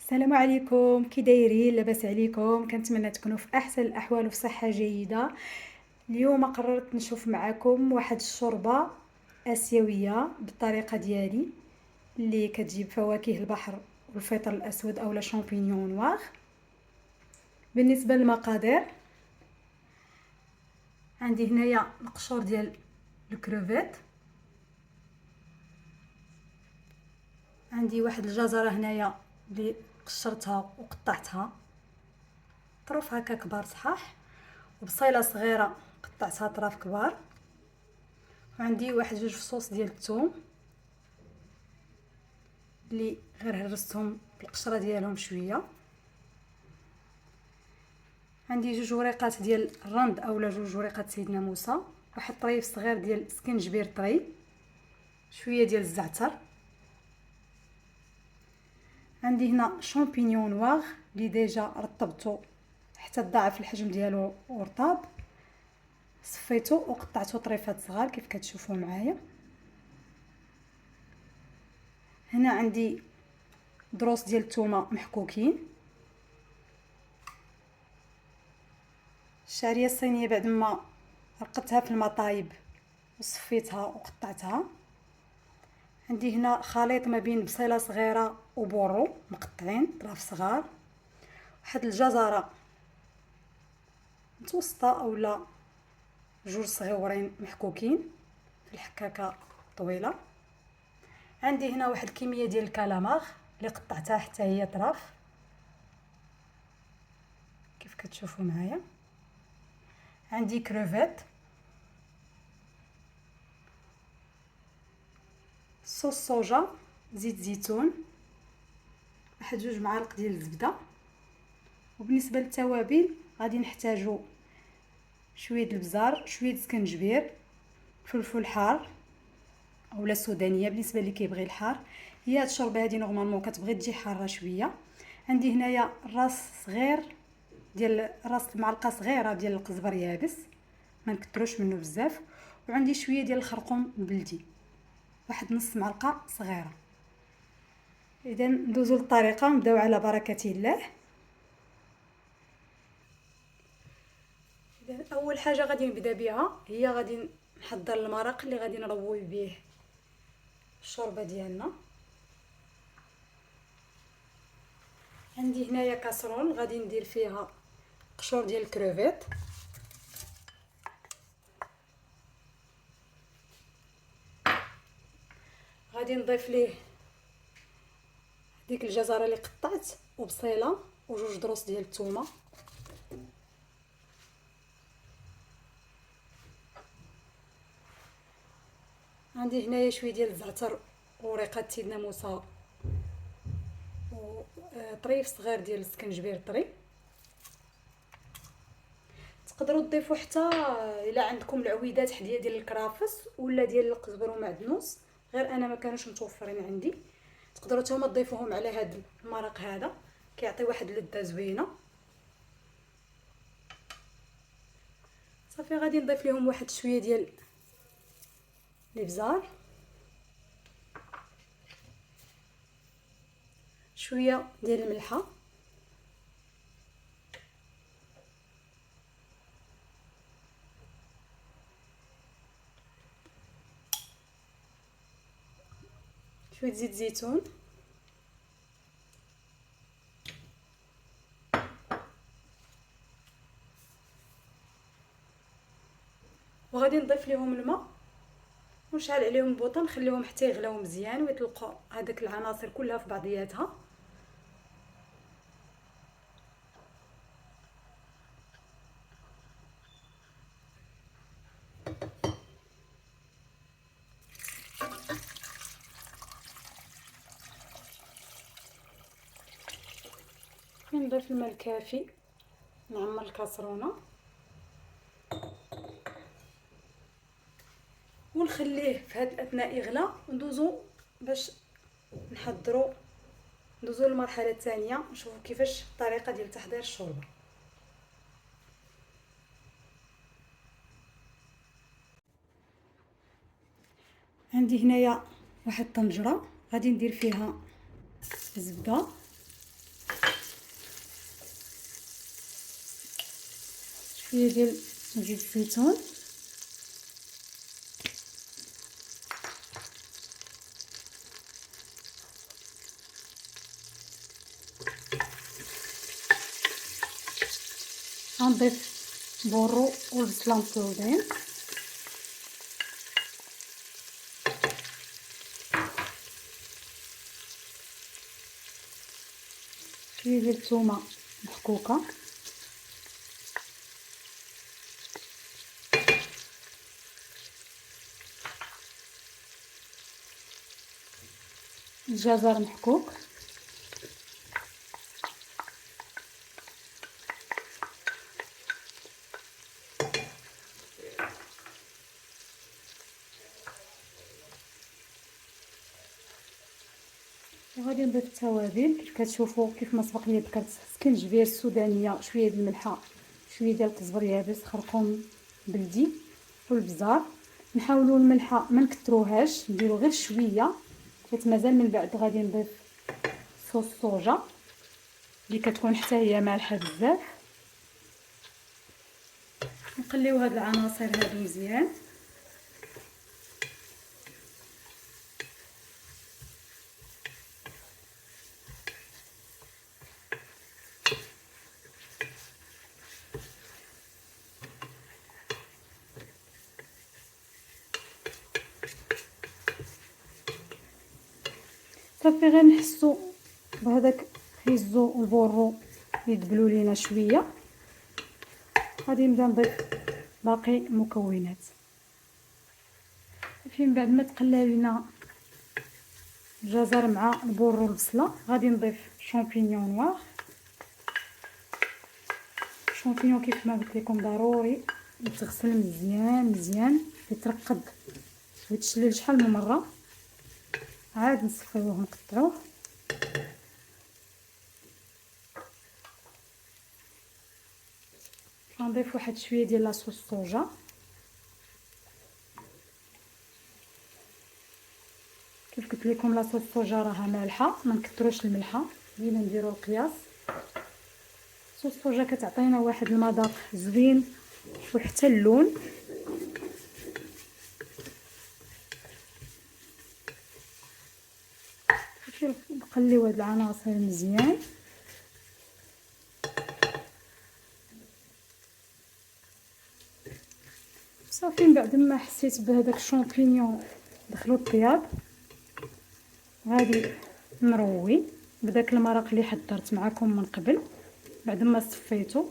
السلام عليكم، كي دايرين؟ لاباس عليكم؟ كنتمنى تكونوا في احسن الاحوال وفي صحه جيده. اليوم قررت نشوف معكم واحد الشوربه اسيويه بالطريقه ديالي، اللي كتجيب فواكه البحر والفلفل الاسود او لا شامبينيون نوار. بالنسبه للمقادير، عندي هنايا القشور ديال الكروفيت، عندي واحد الجزره هنايا اللي قشرتها وقطعتها طروف هكا كبار صحاح، وبصيله صغيره قطعتها طراف كبار، وعندي واحد جوج فصوص ديال الثوم اللي غير هرستهم بالقشره ديالهم شويه، عندي جوج وريقات ديال الرند اولا جوج وريقات سيدنا موسى، واحد طريف صغير ديال سكنجبير طري، شويه ديال الزعتر، عندي هنا شامبينيون نواغ اللي ديجا رطبته حتى ضاعف الحجم ديالو ورطاب، صفيته وقطعته طريفات صغار كيف كتشوفوا معايا. هنا عندي دروس ديال الثومه محكوكين، الشعريه الصينيه بعد ما رقدتها في الماء طايب وصفيتها وقطعتها. عندي هنا خليط ما بين بصيله صغيره وبورو مقطعين طراف صغار، واحد الجزره متوسطه اولا جوج صغيورين محكوكين في الحكاكه طويله. عندي هنا واحد الكميه ديال الكالاماغ اللي قطعتها حتى هي طراف كيف كتشوفوا معايا. عندي كروفيت، صوص صوجا، زيت زيتون، واحد جوج معالق ديال الزبده. وبالنسبه للتوابل غادي نحتاجو شويه البزار، شويه سكنجبير، فلفل حار اولا سودانيه بالنسبه اللي كيبغي الحار. هي هاد الشوربه هادي نورمالمون كتبغي تجي حاره شويه. عندي هنايا راس صغير ديال راس معلقه صغيره ديال القزبر يابس، ما نكثروش منه بزاف. وعندي شويه ديال الخرقوم بلدي، واحد نص معلقه صغيره. اذا ندوزو للطريقه، نبداو على بركه الله. اذا اول حاجه غادي نبدا بها هي غادي نحضر المرق اللي غادي نروي به الشوربه ديالنا. عندي هنايا كاسرول غادي ندير فيها قشور ديال الكروفيت، غادي نضيف ليه ديك الجزره اللي قطعت وبصيله وجوج دروس ديال الثومه. عندي هنايا شويه ديال الزعتر وريقات سيدنا موسى وطريف صغير ديال السكنجبير طري. تقدروا تضيفوا حتى الا عندكم العويدات حديه ديال الكرافس ولا ديال القزبر ومعدنوس، غير انا ما كانوش متوفرين عندي. تقدروا نتوما تضيفوهم على هذا المرق، هذا كيعطي واحد اللذه زوينه. صافي غادي نضيف لهم واحد شويه ديال الابزار، شويه ديال الملحه، شويه زيت زيتون، وغادي نضيف لهم الماء ونشعل عليهم البوطه، نخليهم حتى يغلاو مزيان ويطلقوا هذاك العناصر كلها في بعضياتها. نضيف الماء الكافي، نعمر الكاسرونه ونخليه في هذا الاثناء يغلى. وندوزو باش نحضروا، ندوزو للمرحله الثانيه نشوفوا كيفاش الطريقه ديال تحضير الشوربه. عندي هنايا واحد الطنجره غادي ندير فيها الزبده شويه ديال زيت الزيتون، غنضيف بورو والبصله مفروضين، شويه ديال الثومه محكوكه، الجزر محكوك، وغادي نضيف التوابل كيف كتشوفوا. كيف ما سبق لي ذكرت سكنجبير السودانيه، شويه ديال الملحه، شويه ديال القزبر يابس، خرقوم بلدي والبزار. نحاولوا الملحه ما نكثروهاش، نديرو غير شويه حيت مازال من بعد غادي نضيف صوص الصوجا اللي كتكون حتى هي مالحه بزاف. نقليو هاد العناصر هادو مزيان، صافي غير نحسو بهذاك خيزو والبورو يدبلوا لينا شويه، غادي نبدا نضيف باقي المكونات. صافي من بعد ما تقلى لينا الجزر مع البورو والبصله، غادي نضيف شامبينيون نوار. الشامبينيون كيف ما قلت لكم ضروري يتغسل مزيان مزيان، يترقد ويتشلل شحال من مره، عاد نصفيوه ونقطعوه. غنضيف واحد شويه ديال لاصوص الصوجا، كيف قلت لكم لاصوص الصوجا راها مالحه، ما نكثروش الملحه، ديما نديروا القياس. صوص الصوجا كتعطينا واحد المذاق زوين وحتى اللون. نقليو هاد العناصر مزيان، صافي من بعد ما حسيت بهذاك الشامبينيون دخلوا الطياب، غادي نروي بداك المرق اللي حضرت معكم من قبل بعد ما صفيته.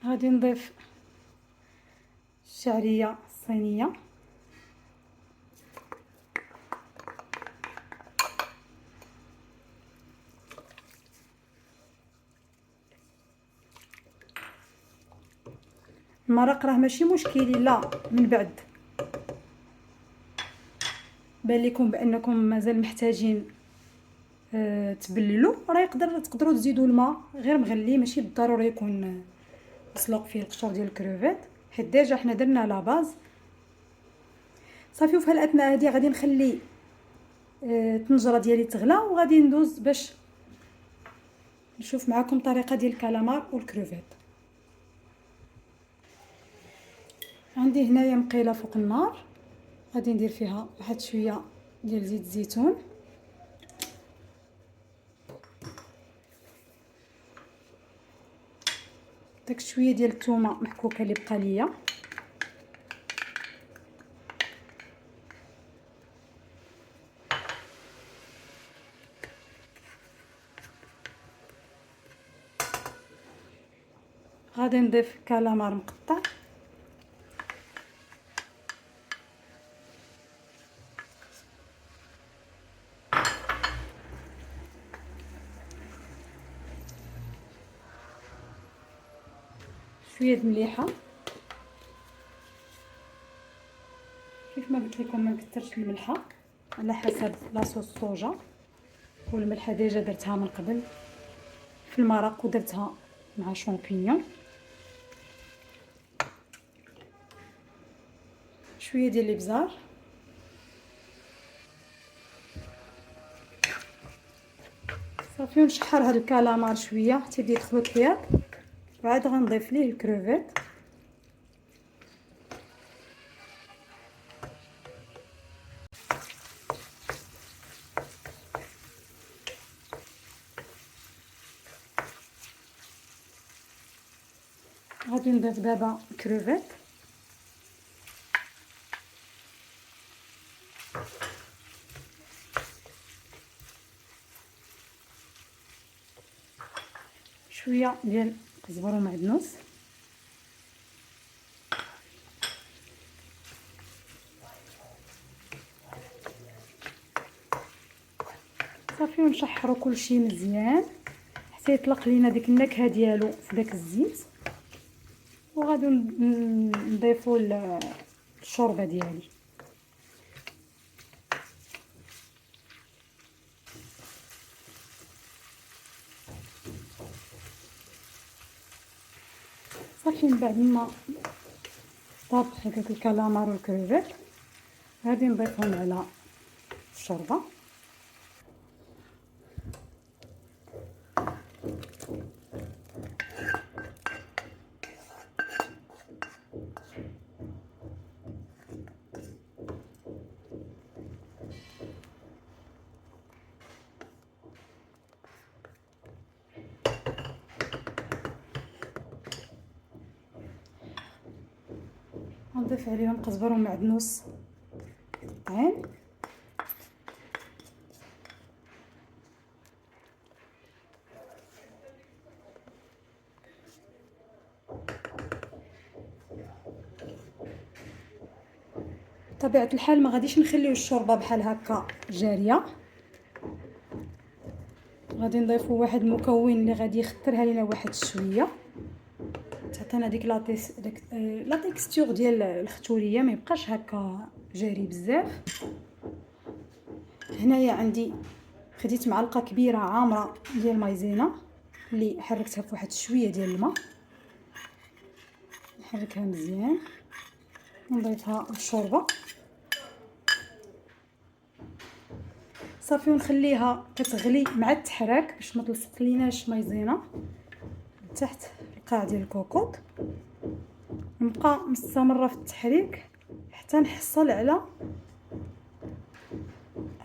غادي نضيف الشعريه الصينيه، المرق راه ماشي مشكل الا من بعد بان لكم بانكم مازال محتاجين تبللوا، راه تقدروا تزيدوا الماء غير مغلي، ماشي بالضروري يكون مسلوق فيه القشور ديال الكروفيت حيت ديجا حنا درنا لا باز. صافي وفي الاثناء هذه غادي نخلي الطنجره ديالي تغلى، وغادي ندوز باش نشوف معكم الطريقه ديال الكالامار والكروفيت. عندي هنايا مقيله فوق النار، غادي ندير فيها واحد شويه ديال زيت الزيتون، داك شويه ديال الثومه محكوكه اللي بقى ليا، غادي نضيف كالامار مقطع، شويه مليحه كيف ما قلت لكم، ما نكثرش الملحه على حسب لاصوص الصوجا. والملحه ديجا درتها من قبل في المرق ودرتها مع شامبينيون. شويه ديال الابزار، صافي ونشحر هاد الكالامار شويه حتى يدخلوا الحياض، وعاد غنضيف ليه الكروفيت. غادي نضيف دابا الكروفيت، شويه ديال الزبر ومعدنوس، صافي ونشحروا كلشي مزيان حتى يطلق لينا ديك النكهه ديالو في داك الزيت. وغادي نضيفوا الشوربه ديالي. صافي من بعد ما طابخ هذاك الكالامار والكريفات غادي نضيفهم على الشوربه. نضيف عليهم قزبر ومعدنوس قطعين، بطبيعه الحال ما غاديش نخليو الشوربه بحال هكا جاريه، غادي نضيفوا واحد المكون اللي غادي يخطرها لينا واحد شويه تعطينا ديك لا تيكستور ديال الختوريه، ما يبقاش هكا جاري بزاف. هنايا عندي خديت معلقه كبيره عامره ديال المايزينا اللي حركتها في واحد شويه ديال الماء، نحركها مزيان ونضيفها للشوربه صافي، ونخليها كتغلي مع التحراك باش ما تلصق ليناش مايزينا تحت القاع ديال الكوكوط. نبقى مستمره في التحريك حتى نحصل على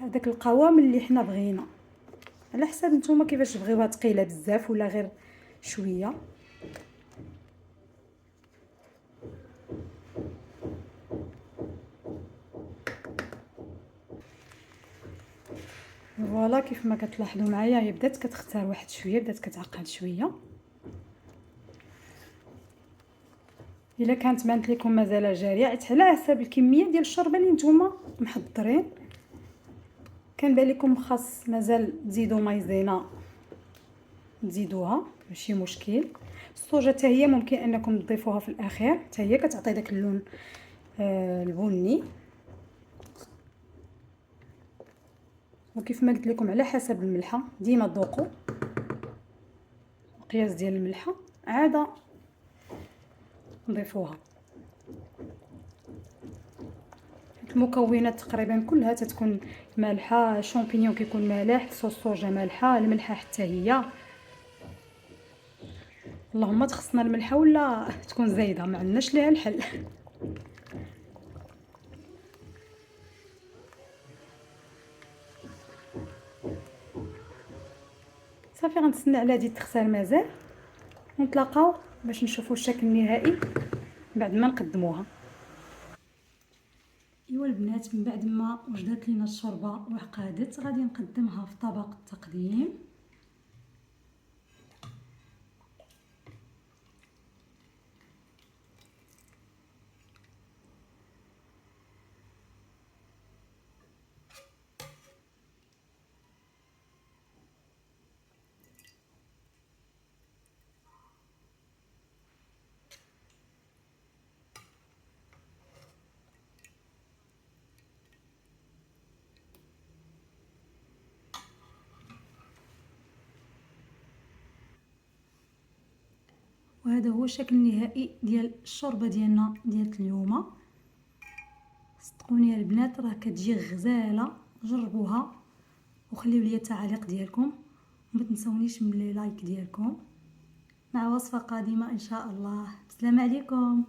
هذاك القوام اللي حنا بغينا، على حساب نتوما كيفاش تبغيوها، ثقيله بزاف ولا غير شويه. فوالا كيف ما كتلاحظوا معايا هي بدات كتختار واحد شويه، بدات كتعقد شويه. الا كانت بانت لكم مازال جاريه على حساب الكميه ديال الشوربه اللي نتوما محضرين، كان بان لكم خاص مازال تزيدوا مايزينا تزيدوها ماشي مشكل. الصوجه حتى هي ممكن انكم تضيفوها في الاخير، حتى هي كتعطي داك اللون البني. وكيف ما قلت لكم على حسب الملحه ديما ذوقوا القياس ديال الملحه عاده نضيفوها. المكونات تقريبا كلها تتكون مالحه، الشامبينيون كيكون مالح، صوص صوجا مالحه، الملحه حتى هي، اللهم تخصنا الملحه ولا تكون زايده ما عندناش ليها الحل. صافي غنتسنى على هذه التغسال مازال، ونتلاقاو باش نشوفوا الشكل النهائي بعد ما نقدموها. ايوا البنات، من بعد ما وجدت لينا الشوربه وعقادت غادي نقدمها في طبق التقديم. وهذا هو الشكل النهائي ديال الشوربه ديالنا ديال اليوم. صدقوني البنات راه كتجي غزاله، جربوها وخليو لي التعاليق ديالكم، وما تنسونيش من اللايك ديالكم. مع وصفه قادمه ان شاء الله. السلام عليكم.